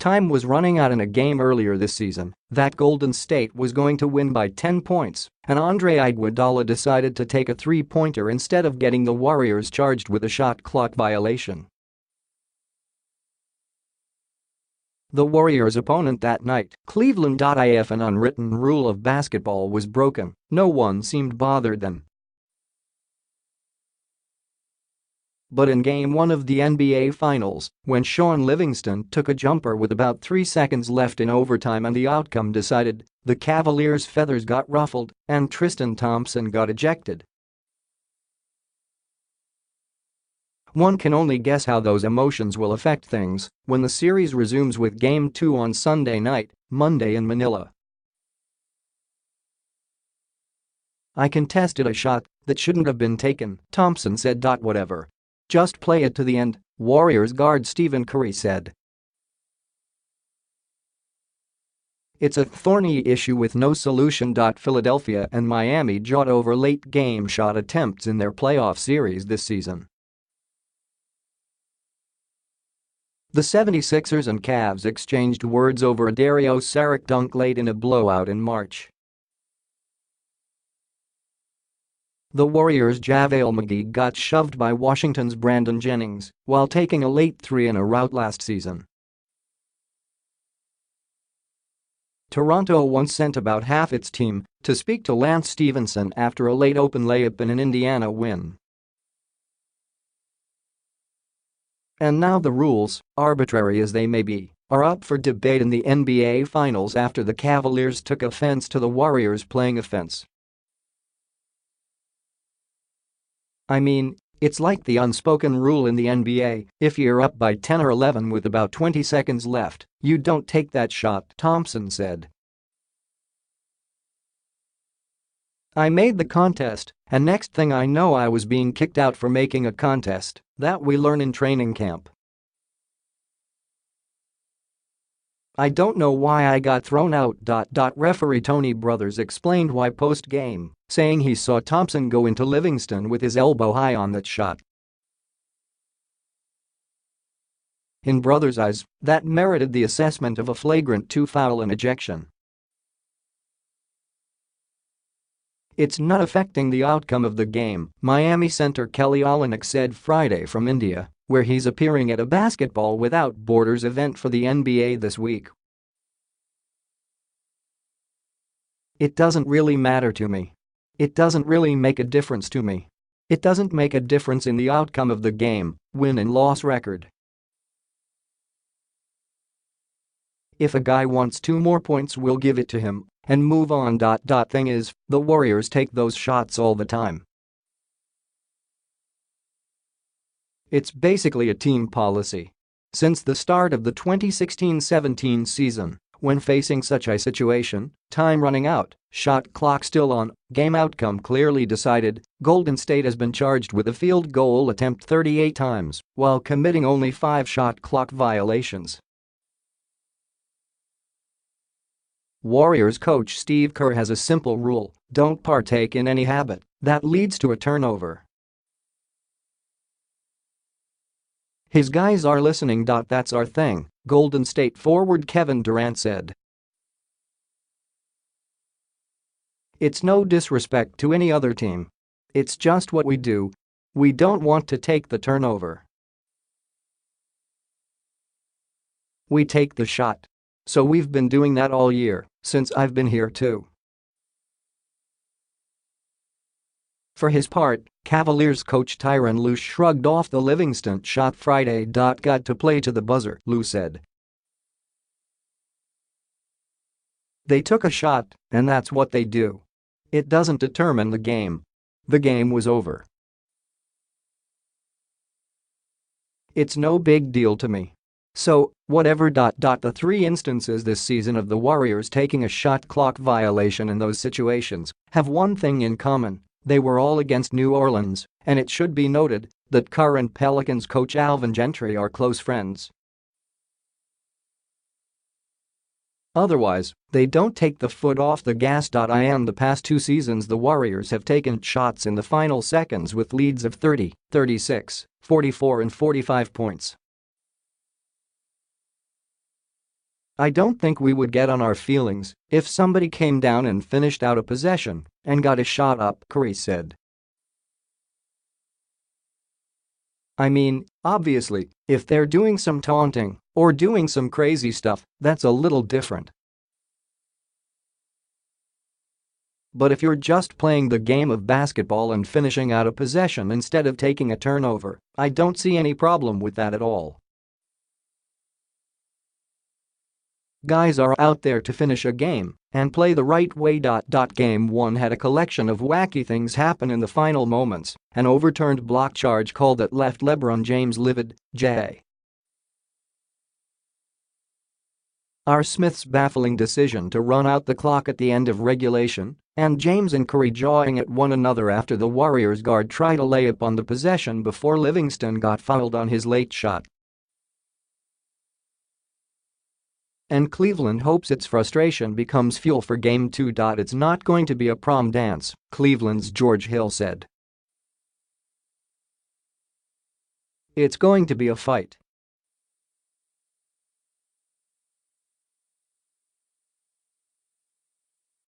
Time was running out in a game earlier this season that Golden State was going to win by 10 points, and Andre Iguodala decided to take a three-pointer instead of getting the Warriors charged with a shot clock violation. The Warriors' opponent that night, Cleveland. If an unwritten rule of basketball was broken, no one seemed bothered then. But in Game 1 of the NBA Finals, when Shaun Livingston took a jumper with about 3 seconds left in overtime and the outcome decided, the Cavaliers' feathers got ruffled and Tristan Thompson got ejected. One can only guess how those emotions will affect things when the series resumes with Game 2 on Sunday night, Monday in Manila. "I contested a shot that shouldn't have been taken," Thompson said. "Whatever. Just play it to the end," Warriors guard Stephen Curry said. "It's a thorny issue with no solution." Philadelphia and Miami jawed over late-game shot attempts in their playoff series this season. The 76ers and Cavs exchanged words over a Dario Saric dunk late in a blowout in March. The Warriors' JaVale McGee got shoved by Washington's Brandon Jennings while taking a late three in a rout last season. Toronto once sent about half its team to speak to Lance Stevenson after a late open layup in an Indiana win. And now the rules, arbitrary as they may be, are up for debate in the NBA Finals after the Cavaliers took offense to the Warriors playing offense. I mean, it's like the unspoken rule in the NBA, if you're up by 10 or 11 with about 20 seconds left, you don't take that shot, Thompson said. "I made the contest, and next thing I know I was being kicked out for making a contest. That we learn in training camp. I don't know why I got thrown out." Referee Tony Brothers explained why post-game, saying he saw Thompson go into Livingston with his elbow high on that shot. In Brothers' eyes, that merited the assessment of a flagrant 2 foul and ejection. "It's not affecting the outcome of the game," Miami center Kelly Olynyk said Friday from India, where he's appearing at a Basketball Without Borders event for the NBA this week. "It doesn't really matter to me. It doesn't really make a difference to me. It doesn't make a difference in the outcome of the game, win and loss record. If a guy wants 2 more points, we'll give it to him and move on. Thing is, the Warriors take those shots all the time. It's basically a team policy. Since the start of the 2016-17 season, when facing such a situation, time running out, shot clock still on, game outcome clearly decided, Golden State has been charged with a field goal attempt 38 times while committing only 5 shot clock violations." Warriors coach Steve Kerr has a simple rule: don't partake in any habit that leads to a turnover. "His guys are listening. That's our thing," Golden State forward Kevin Durant said. "It's no disrespect to any other team. It's just what we do. We don't want to take the turnover. We take the shot. So we've been doing that all year, since I've been here too." For his part, Cavaliers coach Tyronn Lue shrugged off the Livingston shot Friday. "Got to play to the buzzer," Lue said. "They took a shot, and that's what they do. It doesn't determine the game. The game was over. It's no big deal to me. So, whatever. The 3 instances this season of the Warriors taking a shot clock violation in those situations have one thing in common: they were all against New Orleans, and it should be noted that current Pelicans coach Alvin Gentry are close friends. Otherwise, they don't take the foot off the gas. In the past 2 seasons, the Warriors have taken shots in the final seconds with leads of 30, 36, 44 and 45 points. I don't think we would get on our feelings if somebody came down and finished out a possession and got a shot up," Curry said. "I mean, obviously, if they're doing some taunting or doing some crazy stuff, that's a little different. But if you're just playing the game of basketball and finishing out a possession instead of taking a turnover, I don't see any problem with that at all. Guys are out there to finish a game and play the right way. Game 1 had a collection of wacky things happen in the final moments, an overturned block charge call that left LeBron James livid, J. R. Smith's baffling decision to run out the clock at the end of regulation, and James and Curry jawing at one another after the Warriors guard tried a layup on the possession before Livingston got fouled on his late shot. And Cleveland hopes its frustration becomes fuel for Game 2. It's not going to be a prom dance, Cleveland's George Hill said. It's going to be a fight.